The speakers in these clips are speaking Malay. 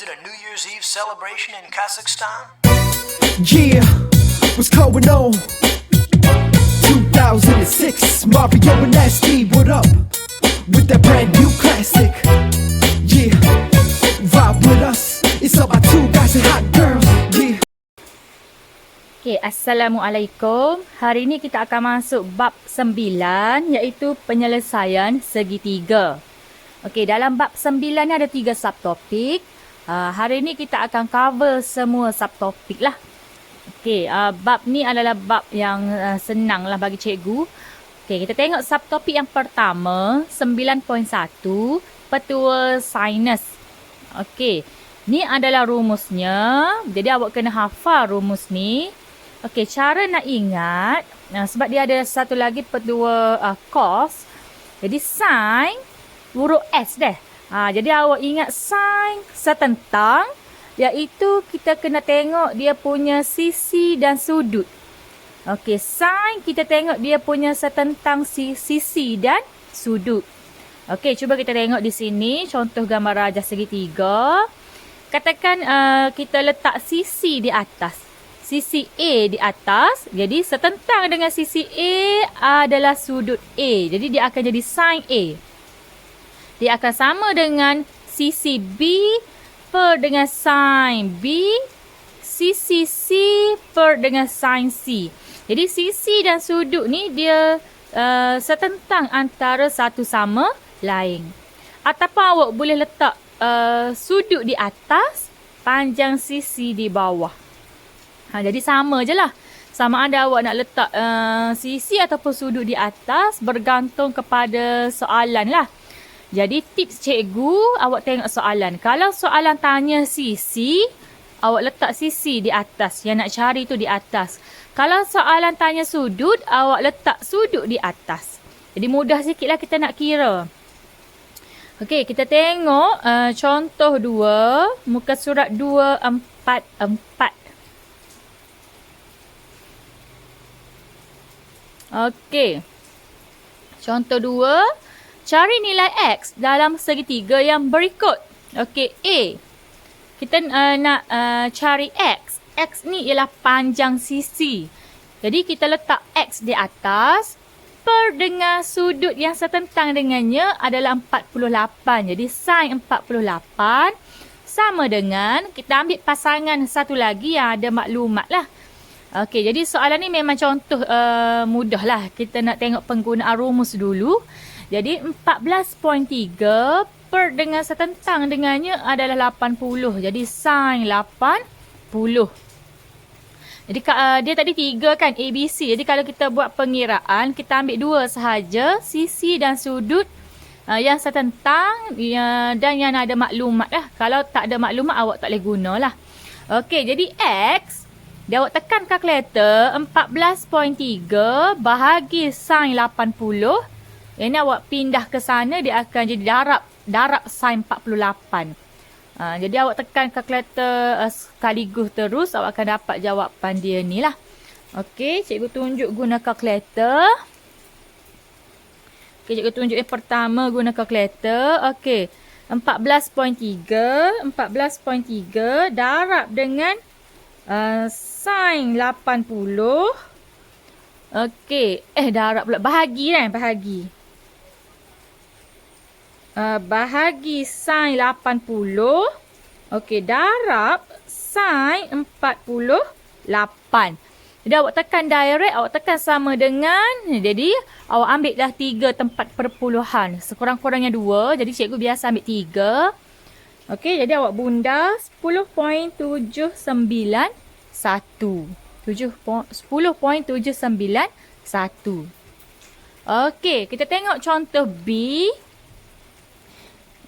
Is it a New Year's Eve celebration in Kazakhstan? Yeah, what's going on? 2006, Mario and Nasty, what up? With that brand new classic. Yeah, vibe with us. It's about two guys and hot girls. Yeah. Okay, Assalamualaikum. Hari ini kita akan masuk bab 9 iaitu penyelesaian segitiga. Okey, dalam bab 9 ni ada 3 subtopik. Hari ini kita akan cover semua subtopik lah. Okey, bab ni adalah bab yang senang lah bagi cikgu. Okey, kita tengok subtopik yang pertama, 9.1, petua sinus. Okey, ni adalah rumusnya. Jadi awak kena hafal rumus ni. Okey, cara nak ingat, sebab dia ada satu lagi petua cos. Jadi sin huruf S deh. Jadi awak ingat sin setentang, iaitu kita kena tengok dia punya sisi dan sudut. Okey, sin kita tengok dia punya setentang sisi dan sudut. Okey, cuba kita tengok di sini contoh gambar rajah segitiga. Katakan kita letak sisi di atas. Sisi A di atas. Jadi setentang dengan sisi A adalah sudut A. Jadi dia akan jadi sin A. Dia akan sama dengan sisi B per dengan sin B. Sisi C per dengan sin C. Jadi sisi dan sudut ni dia setentang antara satu sama lain. Ataupun awak boleh letak sudut di atas, panjang sisi di bawah. Jadi sama je lah. Sama ada awak nak letak sisi ataupun sudut di atas, bergantung kepada soalan lah. Jadi tips cikgu, awak tengok soalan. Kalau soalan tanya sisi, awak letak sisi di atas. Yang nak cari tu di atas. Kalau soalan tanya sudut, awak letak sudut di atas. Jadi mudah sikit lah kita nak kira. Okey, kita tengok contoh 2, muka surat 244. Okey. Contoh 2, cari nilai X dalam segitiga yang berikut. Okey, A. Kita nak cari X. X ni ialah panjang sisi. Jadi kita letak X di atas. Per dengan sudut yang setentang dengannya adalah 48. Jadi sin 48 sama dengan, kita ambil pasangan satu lagi yang ada maklumat lah. Okey, jadi soalan ni memang contoh mudah lah. Kita nak tengok penggunaan rumus dulu. Jadi 14.3 per dengan setentang dengannya adalah 80. Jadi sin 80. Jadi dia tadi 3 kan, ABC. Jadi kalau kita buat pengiraan, kita ambil 2 sahaja, sisi dan sudut yang setentang dan yang ada maklumat lah. Kalau tak ada maklumat, awak tak boleh guna lah. Okey, jadi X, dia awak tekan kalkulator, 14.3 bahagi sin 80. Ini awak pindah ke sana, dia akan jadi darab sin 48. Jadi awak tekan kalkulator sekaligus terus, awak akan dapat jawapan dia ni lah. Okey, cikgu tunjuk guna kalkulator. Okey, cikgu tunjuk yang pertama guna kalkulator. Okey, 14.3 darab dengan sin 80. Okey, darab pula, bahagi kan, bahagi. Bahagi sin 80. Okey, darab sin 48. Jadi awak tekan direct, awak tekan sama dengan, jadi awak ambil dah 3 tempat perpuluhan. Sekurang-kurangnya 2, jadi cikgu biasa ambil 3. Okey, jadi awak bundar 10.791. 10.791. Okey, kita tengok contoh B.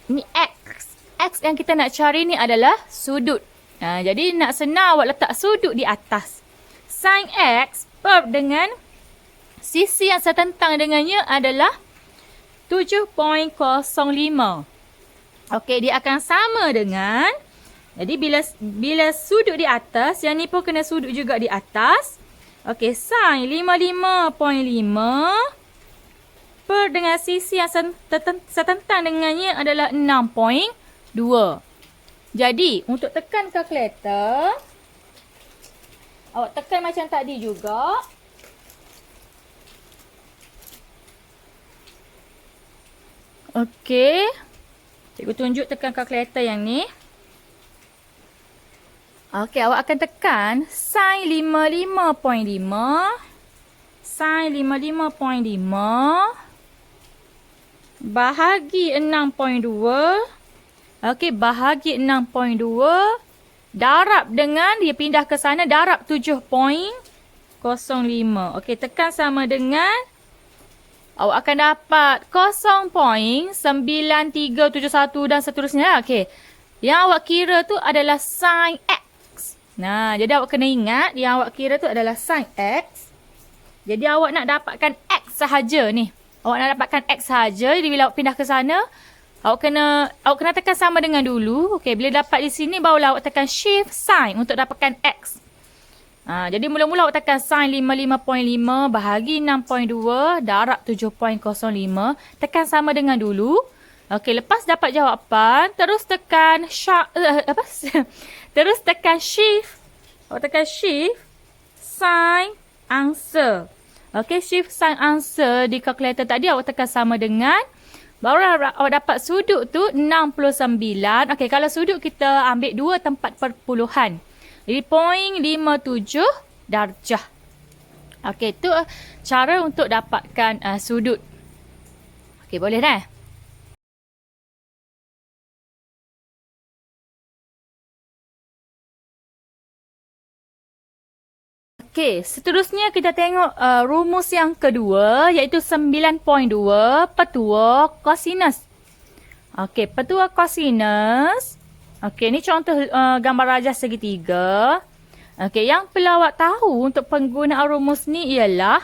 Ni X. X yang kita nak cari ni adalah sudut. Jadi nak senang awak letak sudut di atas. Sin X per dengan sisi yang setentang dengannya adalah 7.05. Okey, dia akan sama dengan, jadi bila sudut di atas, yang ni pun kena sudut juga di atas. Okey, sin 55.5 per dengan sisi yang setentang dengannya adalah 6.2. Jadi, untuk tekan kalkulator, awak tekan macam tadi juga. Okey. Cikgu tunjuk tekan kalkulator yang ni. Okey, awak akan tekan sin 55.5. Sin 55.5. Bahagi 6.2. Okey, bahagi 6.2. Darab dengan, dia pindah ke sana, darab 7.05. Okey, tekan sama dengan, awak akan dapat 0.9371 dan seterusnya. Okey, yang awak kira tu adalah sin X. Nah, jadi awak kena ingat, yang awak kira tu adalah sin X. Jadi awak nak dapatkan X sahaja ni. Awak nak dapatkan X sahaja. Jadi bila awak pindah ke sana, awak kena tekan sama dengan dulu. Okey, bila dapat di sini barulah awak tekan shift sin untuk dapatkan X. Jadi mula-mula awak tekan sin 55.5 bahagi 6.2 darab 7.05. Tekan sama dengan dulu. Okey, lepas dapat jawapan, terus tekan terus tekan shift. Awak tekan shift sin answer. Okey, shift sin answer di kalkulator tadi awak tekan sama dengan, baru awak dapat sudut tu 69. Okey, kalau sudut kita ambil 2 tempat perpuluhan. Jadi 0.57 darjah. Okey, tu cara untuk dapatkan sudut. Okey, boleh dah? Okey, seterusnya kita tengok rumus yang kedua, iaitu 9.2 petua kosinus. Okey, petua kosinus. Okey, ni contoh gambar rajah segitiga. Okey, yang perlu awak tahu untuk penggunaan rumus ni ialah,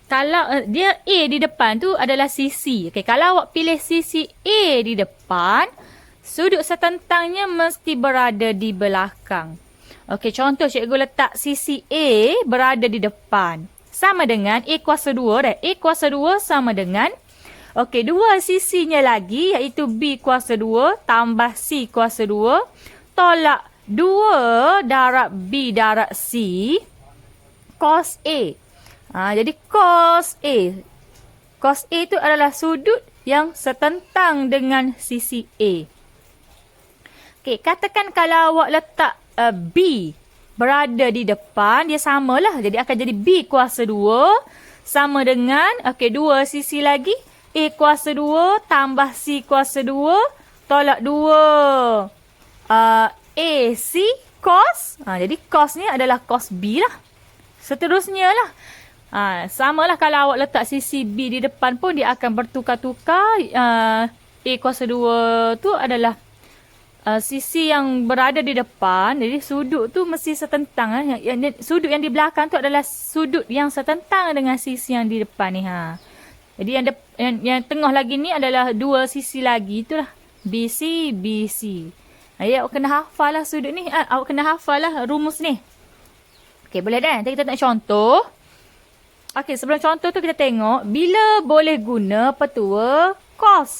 kalau dia A di depan tu adalah sisi. Okey, kalau awak pilih sisi A di depan, sudut setentangnya mesti berada di belakang. Okey, contoh cikgu letak sisi A berada di depan. Sama dengan A kuasa 2 dah. A kuasa 2 sama dengan, okey, dua sisinya lagi iaitu B kuasa 2 tambah C kuasa 2. Tolak 2 darab B darab C. Cos A. Jadi cos A. Cos A itu adalah sudut yang setentang dengan sisi A. Okey, katakan kalau awak letak B berada di depan, dia samalah. Jadi akan jadi B kuasa 2 sama dengan, okey, dua sisi lagi, A kuasa 2 tambah C kuasa 2, tolak 2 AC cos. Jadi cos ni adalah cos B lah. Seterusnya lah. Samalah kalau awak letak sisi B di depan pun dia akan bertukar-tukar. A kuasa 2 tu adalah sisi yang berada di depan. Jadi sudut tu mesti setentang. Sudut yang di belakang tu adalah sudut yang setentang dengan sisi yang di depan ni. Jadi yang tengah lagi ni adalah dua sisi lagi. Itulah BC, BC. Awak kena hafal lah sudut ni. Awak kena hafal lah rumus ni. Okey, boleh dah? Nanti kita nak contoh. Okey, sebelum contoh tu kita tengok bila boleh guna petua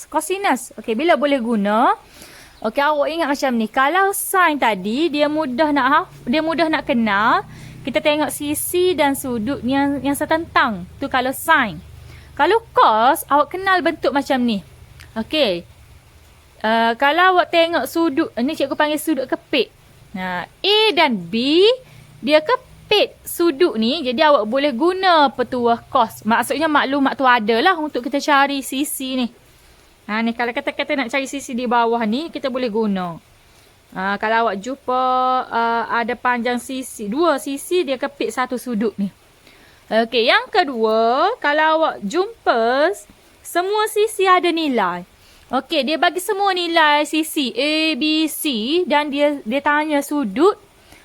kosinus. Okey, bila boleh guna. Okey, awak ingat macam ni. Kalau sin tadi dia mudah nak kenal. Kita tengok sisi dan sudut yang setentang. Tu kalau sin. Kalau cos, awak kenal bentuk macam ni. Okey. Kalau awak tengok sudut, ni cikgu panggil sudut kepit. A dan B, dia kepit sudut ni. Jadi awak boleh guna petua cos. Maksudnya maklumat tu ada lah untuk kita cari sisi ni. Ni kalau kata-kata nak cari sisi di bawah ni, kita boleh guna. Kalau awak jumpa ada panjang sisi, dua sisi, dia kepit satu sudut ni. Okey, yang kedua, kalau awak jumpa semua sisi ada nilai. Okey, dia bagi semua nilai sisi A, B, C dan dia tanya sudut.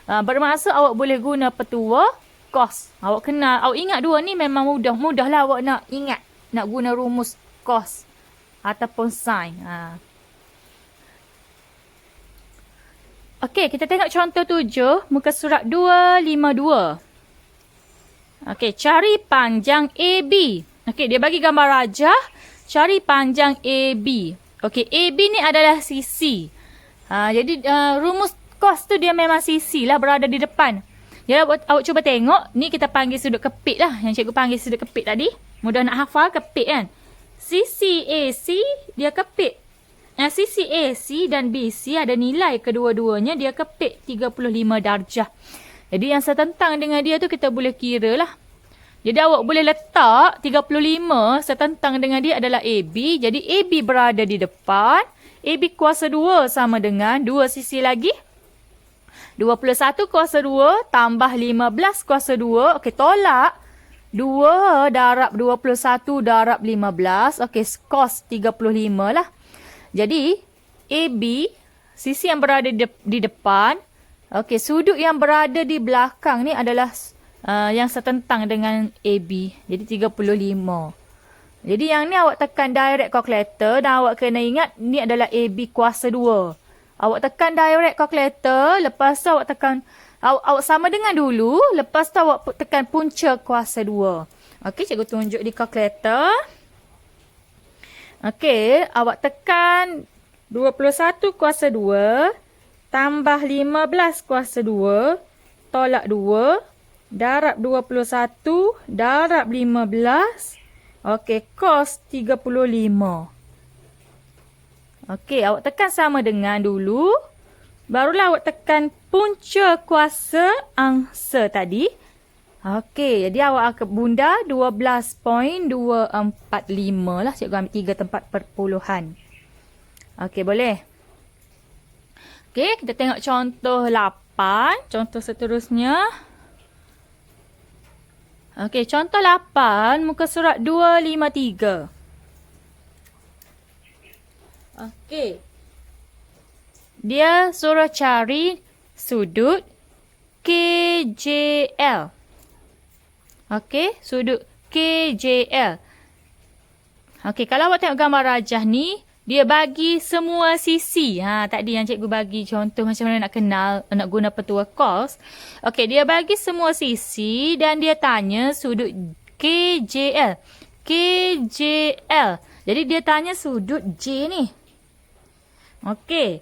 Bermaksud awak boleh guna petua cos. Awak kenal, awak ingat dua ni memang mudahlah awak nak ingat. Nak guna rumus cos ataupun sin. Okey, kita tengok contoh 7, muka surat 252. Okey, cari panjang AB. Okey, dia bagi gambar rajah, cari panjang AB. Okey, AB ni adalah sisi. Jadi rumus cos tu dia memang sisi lah berada di depan. Jadi awak cuba tengok. Ni kita panggil sudut kepit lah. Yang cikgu panggil sudut kepit tadi. Mudah nak hafal kepit kan. Sisi AC dia kepit. Sisi AC dan BC ada nilai kedua-duanya dia kepit 35 darjah. Jadi yang setentang dengan dia tu kita boleh kira lah. Jadi awak boleh letak 35 setentang dengan dia adalah AB. Jadi AB berada di depan. AB kuasa 2 sama dengan 2 sisi lagi. 21 kuasa 2 tambah 15 kuasa 2. Okey, tolak. 2 darab 21 darab 15. Okey, cos 35 lah. Jadi, AB, sisi yang berada di depan. Okey, sudut yang berada di belakang ni adalah yang setentang dengan AB. Jadi, 35. Jadi, yang ni awak tekan direct calculator dan awak kena ingat ni adalah AB kuasa 2. Awak tekan direct calculator, lepas tu awak tekan, awak sama dengan dulu, lepas tu awak tekan punca kuasa 2. Okey, cikgu tunjuk di calculator. Okey, awak tekan 21 kuasa 2, tambah 15 kuasa 2, tolak 2, darab 21, darab 15. Okey, cos 35. Okey, awak tekan sama dengan dulu. Barulah awak tekan punca kuasa angsa tadi. Okey, jadi awak akan bunda 12.245 lah. Cikgu ambil 3 tempat perpuluhan. Okey, boleh. Okey, kita tengok contoh 8. Contoh seterusnya. Okey, contoh 8. Muka surat 253. Okey. Dia suruh cari sudut KJL. Okey, sudut KJL. Okey, kalau awak tengok gambar rajah ni, dia bagi semua sisi. Tadi yang cikgu bagi contoh macam mana nak kenal, nak guna petua cos. Okey, dia bagi semua sisi dan dia tanya sudut KJL. KJL. Jadi dia tanya sudut J ni. Okey.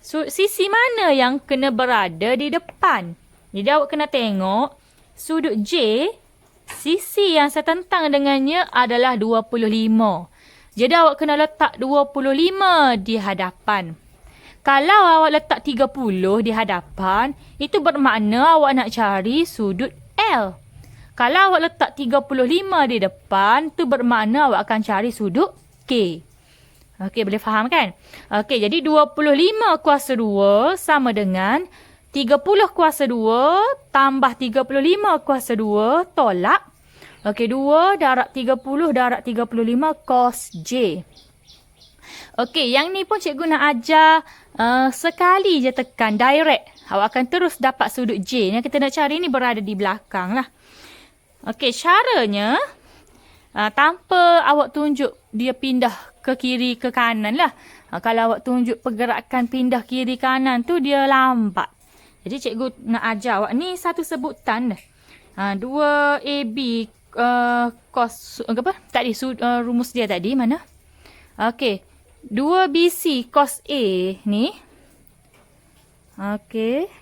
Sisi mana yang kena berada di depan? Jadi awak kena tengok sudut J, sisi yang setentang dengannya adalah 25. Jadi awak kena letak 25 di hadapan. Kalau awak letak 30 di hadapan, itu bermakna awak nak cari sudut L. Kalau awak letak 35 di depan, itu bermakna awak akan cari sudut K. Okey, boleh faham kan? Okey, jadi 25 kuasa 2 sama dengan 30 kuasa 2 tambah 35 kuasa 2 tolak. Okey, 2 darab 30 darab 35 cos J. Okey, yang ni pun cikgu nak ajar sekali je tekan direct. Awak akan terus dapat sudut J. Yang kita nak cari ni berada di belakang lah. Okey, caranya tanpa awak tunjuk dia pindah ke kiri ke kanan lah. Kalau awak tunjuk pergerakan pindah kiri kanan tu dia lambat. Jadi cikgu nak ajar awak ni satu sebutan dah. 2AB cos apa? Tadi rumus dia tadi mana? Okey. 2BC cos A ni. Okey.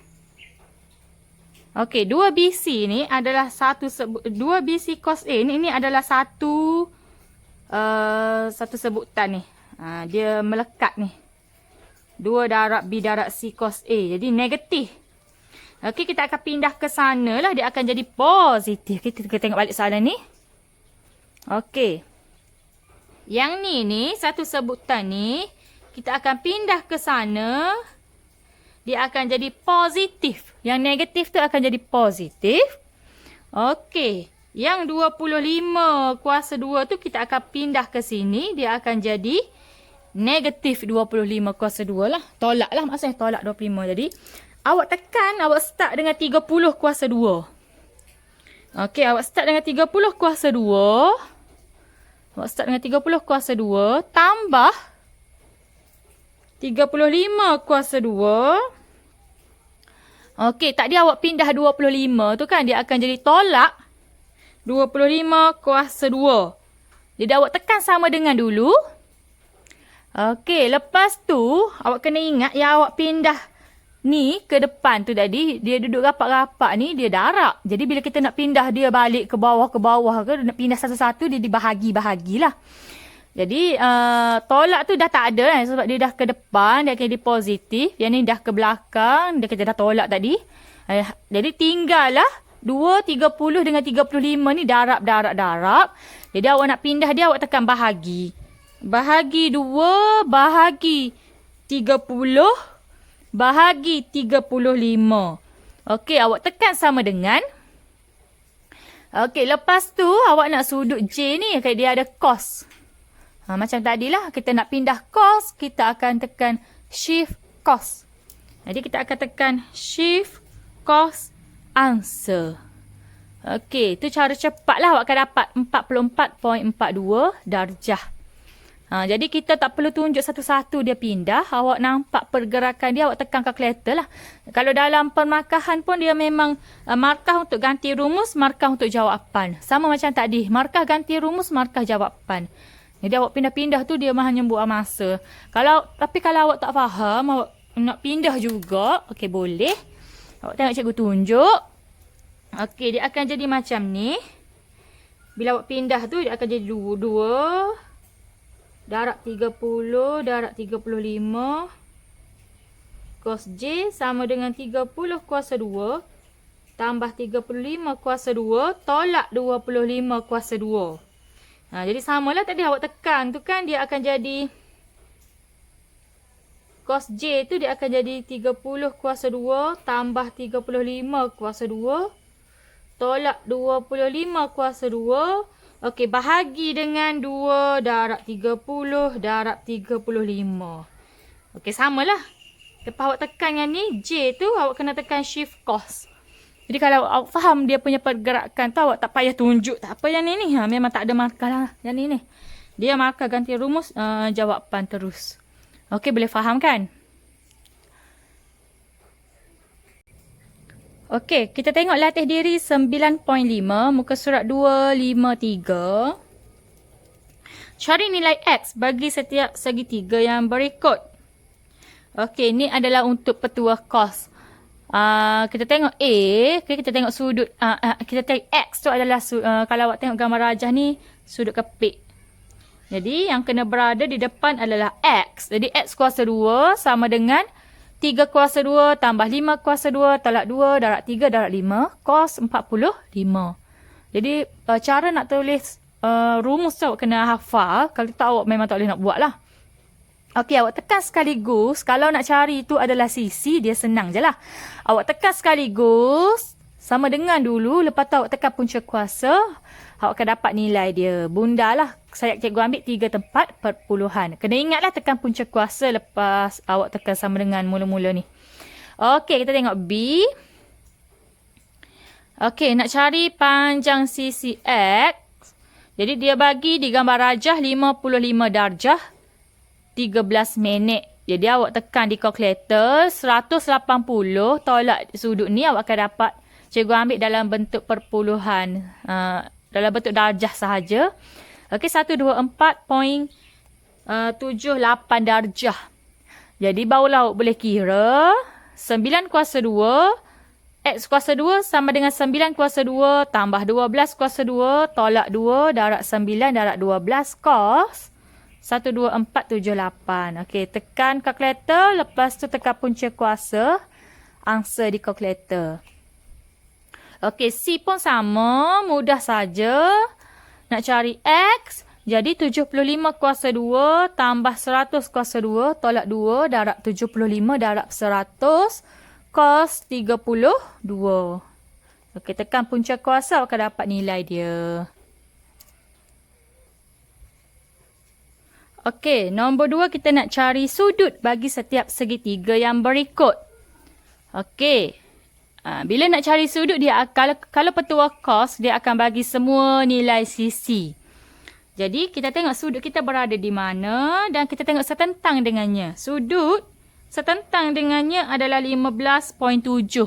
Okey, 2BC ni adalah 2BC cos A ni adalah satu sebutan ni. Dia melekat ni. 2 darab B darab C cos A. Jadi negatif. Okey, kita akan pindah ke sana lah. Dia akan jadi positif. Kita tengok balik soalan ni. Okey. Yang ni satu sebutan ni. Kita akan pindah ke sana. Dia akan jadi positif. Yang negatif tu akan jadi positif. Okey. Yang 25 kuasa 2 tu kita akan pindah ke sini. Dia akan jadi negatif 25 kuasa 2 lah. Tolak lah maksudnya. Tolak 25. Jadi awak tekan. Awak start dengan 30 kuasa 2. Okey. Awak start dengan 30 kuasa 2. Awak start dengan 30 kuasa 2. Tambah 35 kuasa 2. Okey, tadi awak pindah 25 tu kan. Dia akan jadi tolak 25 kuasa 2. Jadi awak tekan sama dengan dulu. Okey, lepas tu awak kena ingat yang awak pindah ni ke depan tu tadi, dia duduk rapat-rapat ni, dia darak. Jadi bila kita nak pindah dia balik ke bawah ke, nak pindah satu-satu, dia dibahagi-bahagilah. Jadi tolak tu dah tak ada kan, sebab dia dah ke depan, dia akan jadi positif. Yang ni dah ke belakang, dia kita dah tolak tadi. Jadi tinggal lah 2, 30 dengan 35 ni darab. Jadi awak nak pindah dia, awak tekan bahagi. Bahagi 2, bahagi 30, bahagi 35. Okey, awak tekan sama dengan. Okey, lepas tu awak nak sudut J ni, okay, dia ada cos. Macam tadilah, kita nak pindah cos, kita akan tekan shift cos. Jadi kita akan tekan shift cos answer. Okey, tu cara cepatlah awak akan dapat 44.42 darjah. Jadi kita tak perlu tunjuk satu-satu dia pindah. Awak nampak pergerakan dia, awak tekan kalkulator lah. Kalau dalam permarkahan pun dia memang markah untuk ganti rumus, markah untuk jawapan. Sama macam tadi, markah ganti rumus, markah jawapan. Jadi awak pindah-pindah tu dia hanya buang masa. Tapi kalau awak tak faham, awak nak pindah juga, okey boleh. Awak tengok cikgu tunjuk. Okey, dia akan jadi macam ni. Bila awak pindah tu, dia akan jadi 2. Darab 30, darab 35. Cos J sama dengan 30 kuasa 2. Tambah 35 kuasa 2. Tolak 25 kuasa 2. Jadi samalah tadi awak tekan tu kan. Dia akan jadi. Cos J tu dia akan jadi 30 kuasa 2. Tambah 35 kuasa 2. Tolak 25 kuasa 2. Okey, bahagi dengan 2 darab 30 darab 35. Okey, samalah. Lepas awak tekan yang ni, J tu awak kena tekan shift cos. Jadi kalau awak faham dia punya pergerakan tu, awak tak payah tunjuk. Tak apa yang ni. Memang tak ada markah lah. Yang ni. Dia markah ganti rumus, jawapan terus. Okey, boleh faham kan? Okey, kita tengok latih diri 9.5, muka surat 253. Cari nilai X bagi setiap segitiga yang berikut. Okey, ni adalah untuk petua cos. Kita tengok A, okay, kita tengok sudut. Kita tengok X tu adalah, kalau awak tengok gambar rajah ni, sudut kepik. Jadi, yang kena berada di depan adalah X. Jadi, X kuasa 2 sama dengan 3 kuasa 2 tambah 5 kuasa 2 tolak 2 darab 3 darab 5 cos 45. Jadi cara nak tulis rumus tu awak kena hafal. Kalau tak awak memang tak boleh nak buat lah. Okey, awak tekan sekaligus. Kalau nak cari tu adalah sisi, dia senang je lah. Awak tekan sekaligus sama dengan dulu. Lepas tu awak tekan punca kuasa. Awak akan dapat nilai dia. Bunda lah. Saya cikgu ambil 3 tempat perpuluhan. Kena ingatlah tekan punca kuasa lepas awak tekan sama dengan mula-mula ni. Okey, kita tengok B. Okey, nak cari panjang sisi X. Jadi dia bagi di gambar rajah 55 darjah 13 minit. Jadi awak tekan di kalkulator 180 tolak sudut ni awak akan dapat. Cikgu ambil dalam bentuk perpuluhan. Dalam bentuk darjah sahaja. Okey, 124.78 darjah. Jadi barulah awak boleh kira 9 kuasa 2 X kuasa 2 sama dengan 9 kuasa 2 tambah 12 kuasa 2 tolak 2 darab 9 darab 12 cos 12478. Okey, tekan kalkulator, lepas tu tekan punca kuasa, answer di kalkulator. Okey, C pun sama, mudah saja. Nak cari X, jadi 75 kuasa 2 tambah 100 kuasa 2 tolak 2 darab 75 darab 100 cos 32. Okey, tekan punca kuasa awak akan dapat nilai dia. Okey, nombor 2 kita nak cari sudut bagi setiap segitiga yang berikut. Okey. Bila nak cari sudut, dia kalau petua cos, dia akan bagi semua nilai sisi. Jadi, kita tengok sudut kita berada di mana dan kita tengok setentang dengannya. Sudut setentang dengannya adalah 15.7.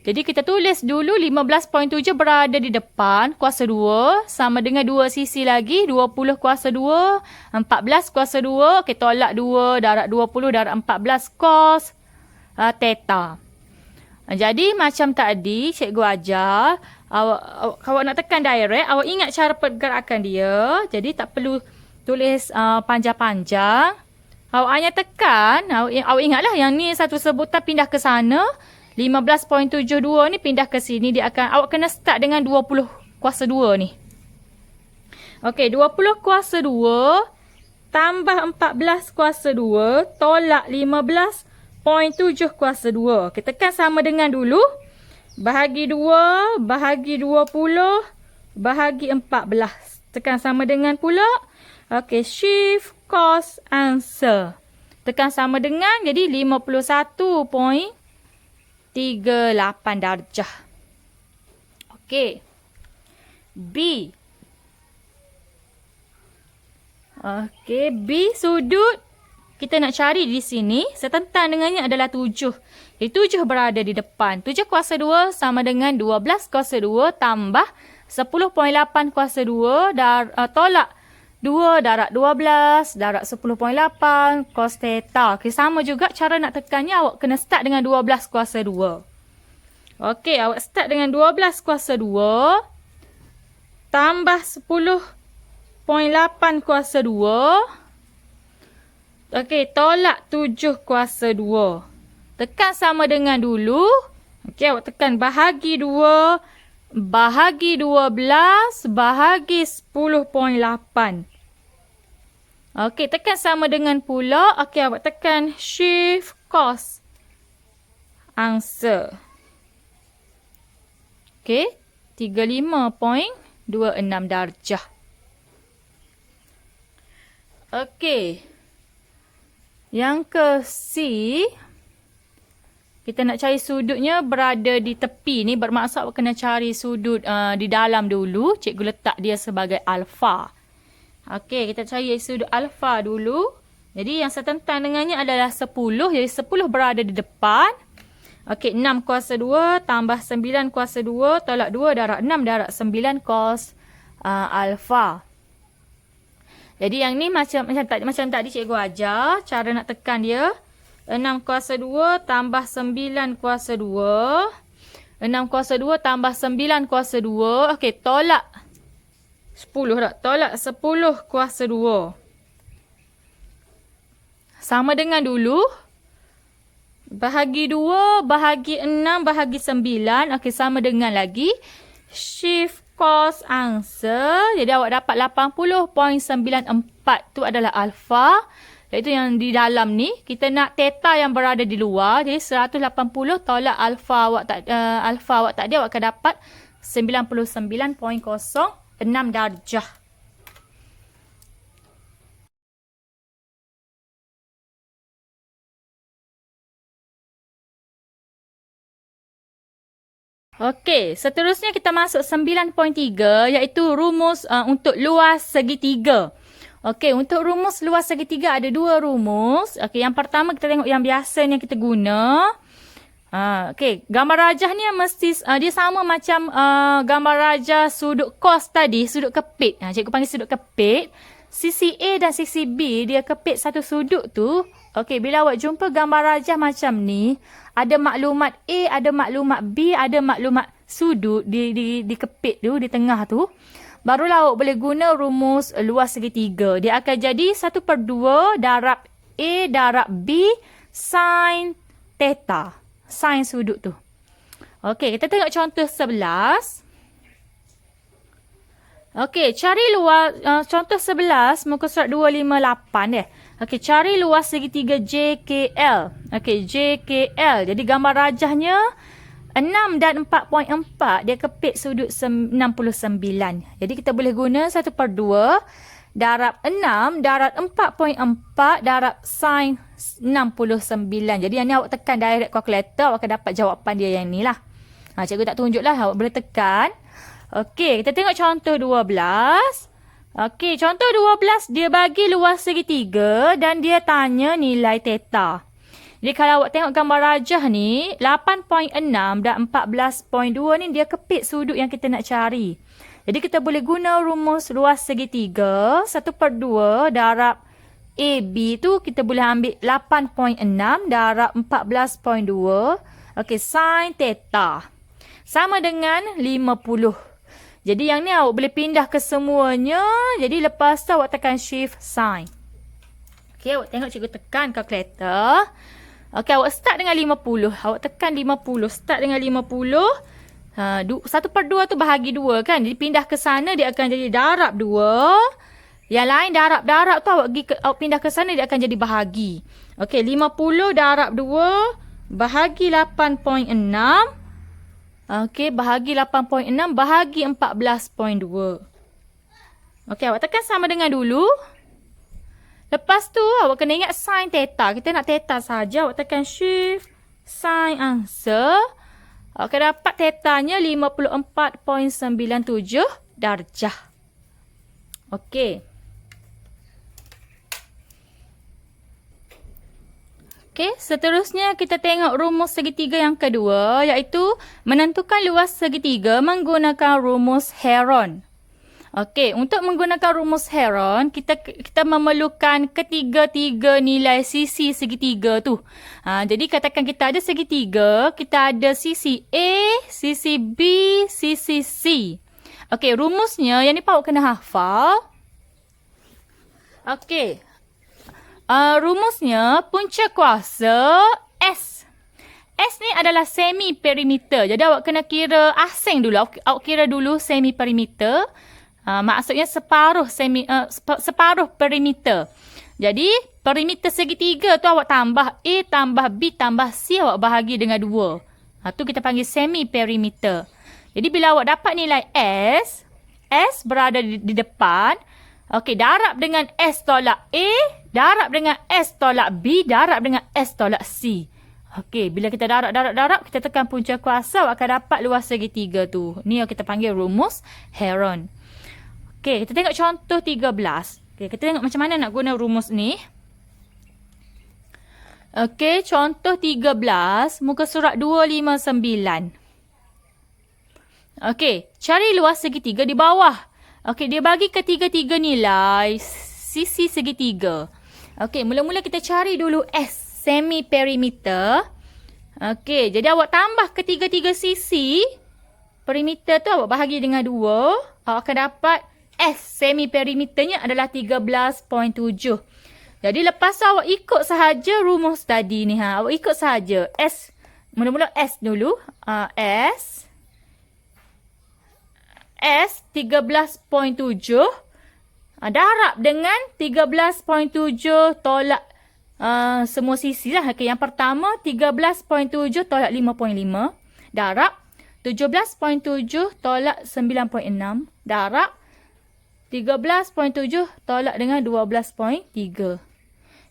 Jadi kita tulis dulu 15.7 berada di depan kuasa 2 sama dengan 2 sisi lagi 20 kuasa 2, 14 kuasa 2. Okey, tolak 2 darab 20 darab 14 cos theta. Jadi macam tadi cikgu ajar, awak nak tekan direct, awak ingat cara pergerakan dia. Jadi tak perlu tulis panjang-panjang. Awak hanya tekan, awak ingatlah yang ni satu sebutan pindah ke sana. 15.72 ni pindah ke sini, dia akan, awak kena start dengan 20 kuasa 2 ni. Okey, 20 kuasa 2 tambah 14 kuasa 2 tolak 15.7 kuasa 2. Kita tekan sama dengan dulu. Bahagi 2, bahagi 20, bahagi 14. Tekan sama dengan pula. Okey, shift cos answer. Tekan sama dengan, jadi 51.38 darjah. Okey. B. Okey, B sudut kita nak cari di sini. Setentang dengannya adalah 7. Jadi 7 berada di depan. 7 kuasa 2 sama dengan 12 kuasa 2 tambah 10.8 kuasa 2 tolak 2 darab 12 darab 10.8 cos theta. Okay, sama juga cara nak tekannya, awak kena start dengan 12 kuasa 2. Okey, awak start dengan 12 kuasa 2 tambah 10.8 kuasa 2. Okey, tolak 7 kuasa 2. Tekan sama dengan dulu. Okey, awak tekan bahagi 2, bahagi 12, bahagi 10.8. Okey, tekan sama dengan pula. Okey, awak tekan shift cos answer. Okey, 35.26 darjah. Okey. Yang ke C, kita nak cari sudutnya berada di tepi ni. Bermaksud awak kena cari sudut di dalam dulu. Cikgu letak dia sebagai alfa. Okey, kita cari sudut alfa dulu. Jadi yang setentang dengannya adalah 10. Jadi 10 berada di depan. Okey, 6 kuasa 2 tambah 9 kuasa 2 tolak 2 darab 6 darab 9 cos alfa. Jadi yang ni macam tadi cikgu ajar. Cara nak tekan dia. 6 kuasa 2 tambah 9 kuasa 2. 6 kuasa 2 tambah 9 kuasa 2. Okey, tolak 10 tak? Tolak 10 kuasa 2. Sama dengan dulu. Bahagi 2, bahagi 6, bahagi 9. Okey, sama dengan lagi. Shift cos answer. Jadi awak dapat 80.94. Tu adalah alfa. Iaitu yang di dalam ni. Kita nak theta yang berada di luar. Jadi 180 tolak alfa awak tadi. Awak akan dapat 99.06 darjah. Okey, seterusnya kita masuk 9.3 iaitu rumus untuk luas segitiga. Okey, untuk rumus luas segitiga ada dua rumus. Okey, yang pertama kita tengok yang biasanya kita guna. Okey, gambar rajah ni mesti dia sama macam gambar rajah sudut cos tadi, sudut kepit. Cikgu panggil sudut kepit. Sisi A dan sisi B dia kepit satu sudut tu. Okey, bila awak jumpa gambar rajah macam ni, ada maklumat A, ada maklumat B, ada maklumat sudut di kepit tu, di tengah tu. Barulah awak boleh guna rumus luas segitiga. Dia akan jadi 1/2 darab A darab B sin theta. Sin sudut tu. Okey, kita tengok contoh 11. Okey, cari luas contoh 11 muka surat 258 deh. Okey, cari luas segitiga JKL. Okey, JKL. Jadi gambar rajahnya 6 dan 4.4 dia kepit sudut 69. Jadi kita boleh guna 1/2 darab 6 darab 4.4 darab sin 69. Jadi yang ni awak tekan direct calculator, awak akan dapat jawapan dia yang ni lah. Cikgu tak tunjuk lah, awak boleh tekan. Okey, kita tengok contoh 12. Okey, contoh 12 dia bagi luas segitiga dan dia tanya nilai theta. Jadi kalau awak tengok gambar rajah ni, 8.6 dan 14.2 ni dia kepit sudut yang kita nak cari. Jadi kita boleh guna rumus luas segitiga. 1/2 darab AB tu kita boleh ambil 8.6 darab 14.2. Okey, sin theta sama dengan 50. Jadi yang ni awak boleh pindah ke semuanya. Jadi lepas tu awak tekan shift sin. Okey, awak tengok cikgu tekan kalkulator. Okey, awak start dengan 50. Awak tekan 50. Start dengan 50. 1/2 tu bahagi 2 kan. Jadi pindah ke sana dia akan jadi darab 2. Yang lain darab-darab tu awak pindah ke sana dia akan jadi bahagi. Okey, 50 darab 2 bahagi 8.6. Okey, bahagi 8.6 bahagi 14.2. Okey, awak tekan sama dengan dulu. Lepas tu, awak kena ingat sin theta. Kita nak theta saja. Awak tekan shift, sin answer. Awak akan dapat thetanya 54.97 darjah. Okey. Okey, seterusnya kita tengok rumus segitiga yang kedua, iaitu menentukan luas segitiga menggunakan rumus Heron. Okey, untuk menggunakan rumus Heron, kita memerlukan ketiga-tiga nilai sisi segitiga tu. Jadi katakan kita ada segitiga, kita ada sisi A, sisi B, sisi C. Okey, rumusnya yang ni pun awak kena hafal. Okey. Rumusnya punca kuasa S. S ni adalah semi perimeter. Jadi awak kena kira asing dulu. Awak kira dulu semi perimeter. Maksudnya separuh perimeter. Jadi perimeter segitiga tu awak tambah A tambah B tambah C, awak bahagi dengan 2. Tu kita panggil semi perimeter. Jadi bila awak dapat nilai S, S berada di depan. Okey, darab dengan S tolak A, darab dengan S tolak B, darab dengan S tolak C. Okey, bila kita darab, kita tekan punca kuasa, awak akan dapat luas segitiga tu. Ni yang kita panggil rumus Heron. Okey, kita tengok contoh 13. Okey, kita tengok macam mana nak guna rumus ni. Okey, contoh 13, muka surat 259. Okey, cari luas segitiga di bawah. Okey, dia bagi ketiga-tiga nilai sisi segitiga. Okey, mula-mula kita cari dulu S, semi perimeter. Okey, jadi awak tambah ketiga-tiga sisi. Perimeter tu awak bahagi dengan 2. Awak akan dapat S, semi perimeternya adalah 13.7. Jadi lepas tu awak ikut sahaja rumus tadi ni. Awak ikut sahaja. S, mula-mula S dulu. S 13.7 darab dengan 13.7 tolak semua sisi lah. Okay, yang pertama 13.7 tolak 5.5 darab 17.7 tolak 9.6 darab 13.7 tolak dengan 12.3.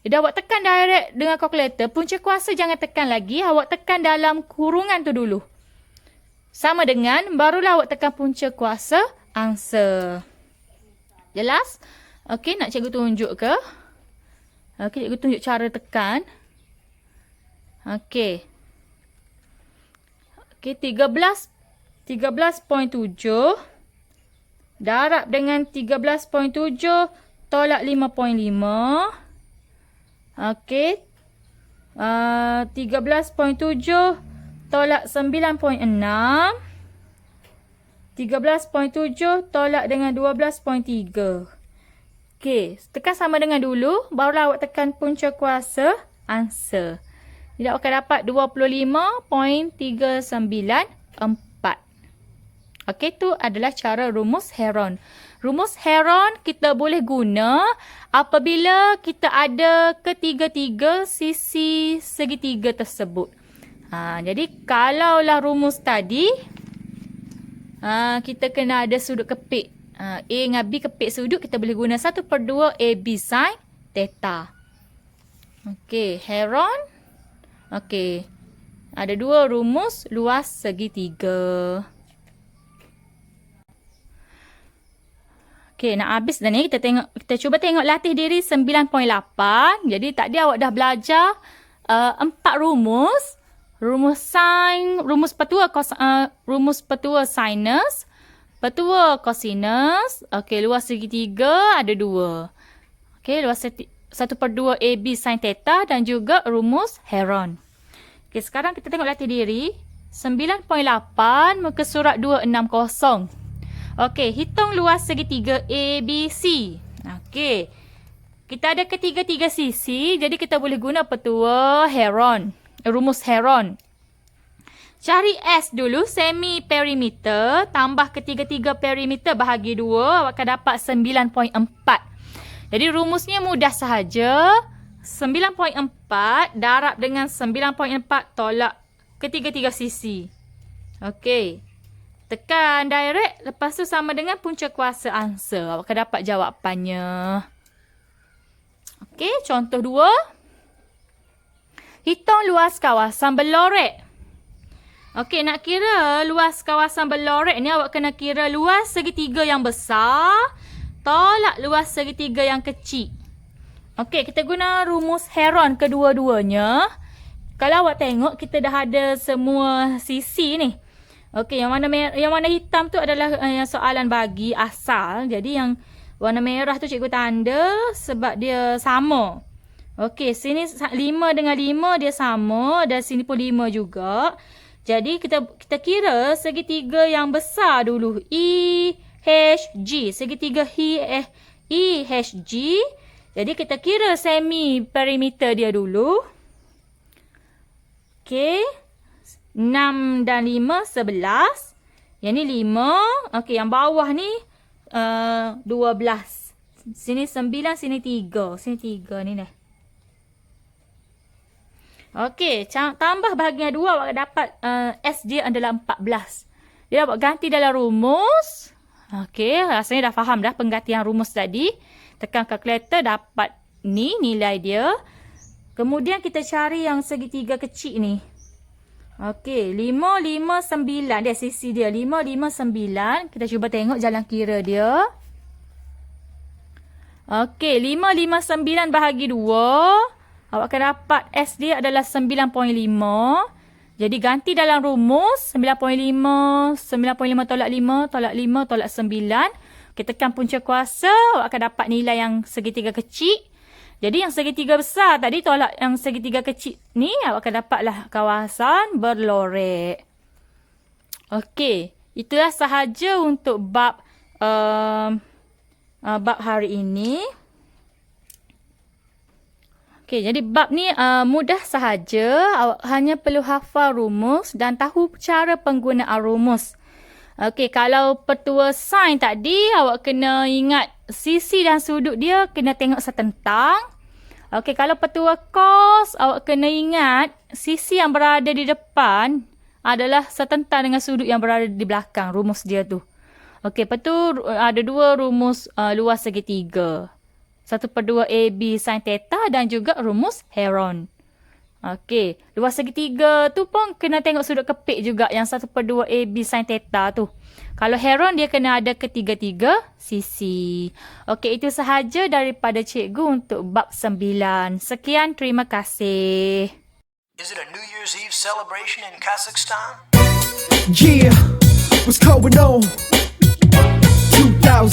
Jadi awak tekan direct dengan kalkulator. Punca kuasa jangan tekan lagi. Awak tekan dalam kurungan tu dulu. Sama dengan, barulah awak tekan punca kuasa, answer. Jelas? Okey, nak cikgu tunjuk ke? Okey, cikgu tunjuk cara tekan. Okey. Okey, 13.7 darab dengan 13.7 tolak 5.5. Okey. 13.7 tolak 9.6. 13.7 tolak dengan 12.3. Okey, tekan sama dengan dulu. Barulah awak tekan punca kuasa, answer. Jadi awak akan dapat 25.394. Okey, itu adalah cara rumus Heron. Rumus Heron kita boleh guna apabila kita ada ketiga-tiga sisi segitiga tersebut. Jadi kalaulah rumus tadi kita kena ada sudut kepit. A dengan B kepit sudut, kita boleh guna 1/2 AB sin theta. Okey, Heron. Okey. Ada dua rumus luas segitiga. Okey, nak habis dah ni. Kita cuba tengok latih diri 9.8. Jadi tadi awak dah belajar 4 rumus. Rumus sin, rumus petua sinus, petua cosinus. Okey, luas segitiga ada 2. Okey, luas 1/2 AB sin theta dan juga rumus Heron. Okey, sekarang kita tengok latih diri. 9.8 muka surat 260. Okey, hitung luas segitiga ABC. Okey. Kita ada ketiga-tiga sisi, jadi kita boleh guna petua Heron, rumus Heron. Cari S dulu, semi perimeter, tambah ketiga-tiga perimeter bahagi 2, awak akan dapat 9.4. Jadi rumusnya mudah sahaja. 9.4 darab dengan 9.4 tolak ketiga-tiga sisi. Okey. Tekan direct, lepas tu sama dengan punca kuasa answer. Awak akan dapat jawapannya. Okey, contoh 2. Hitung luas kawasan berlorek. Okey, nak kira luas kawasan berlorek ni awak kena kira luas segitiga yang besar tolak luas segitiga yang kecil. Okey, kita guna rumus Heron kedua-duanya. Kalau awak tengok, kita dah ada semua sisi ni. Okey, yang warna hitam tu adalah soalan bagi asal. Jadi yang warna merah tu cikgu tanda sebab dia sama. Okey, sini 5 dengan 5 dia sama dan sini pun 5 juga. Jadi kita kira segitiga yang besar dulu. EHG. Segitiga EHG. Jadi kita kira semi perimeter dia dulu. Okey. 6 dan 5, 11. Yang ni 5. Okey, yang bawah ni 12. Sini 9, sini 3. Sini 3 ni dah. Okey, tambah bahagian 2 awak dapat S dia adalah 14. Dia dapat ganti dalam rumus. Okey, rasanya dah faham dah penggantian rumus tadi. Tekan kalkulator dapat ni nilai dia. Kemudian kita cari yang segitiga kecil ni. Okey, 5, 5, 9. Dia sisi dia 5, 5, 9. Kita cuba tengok jalan kira dia. Okey, 5, 5, 9 bahagi 2. Awak akan dapat S dia adalah 9.5. Jadi ganti dalam rumus 9.5. 9.5 tolak 5, tolak 5, tolak 9. Kita tekan punca kuasa, awak akan dapat nilai yang segitiga kecil. Jadi yang segitiga besar tadi tolak yang segitiga kecil ni, awak akan dapatlah kawasan berlorek. Okey, itulah sahaja untuk bab hari ini. Okey, jadi bab ni mudah sahaja. Awak hanya perlu hafal rumus dan tahu cara penggunaan rumus. Okey, kalau petua sin tadi, awak kena ingat sisi dan sudut dia kena tengok setentang. Okey, kalau petua cos, awak kena ingat sisi yang berada di depan adalah setentang dengan sudut yang berada di belakang, rumus dia tu. Okey, lepas tu ada 2 rumus luas segitiga. 1/2 AB sin theta dan juga rumus Heron. Okey, luas segitiga tu pun kena tengok sudut kepit juga yang 1/2 AB sin theta tu. Kalau Heron dia kena ada ketiga-tiga sisi. Okey, itu sahaja daripada cikgu untuk bab 9. Sekian, terima kasih. Is it a New Year's Eve celebration in Kazakhstan? Yeah, what's going on? 2000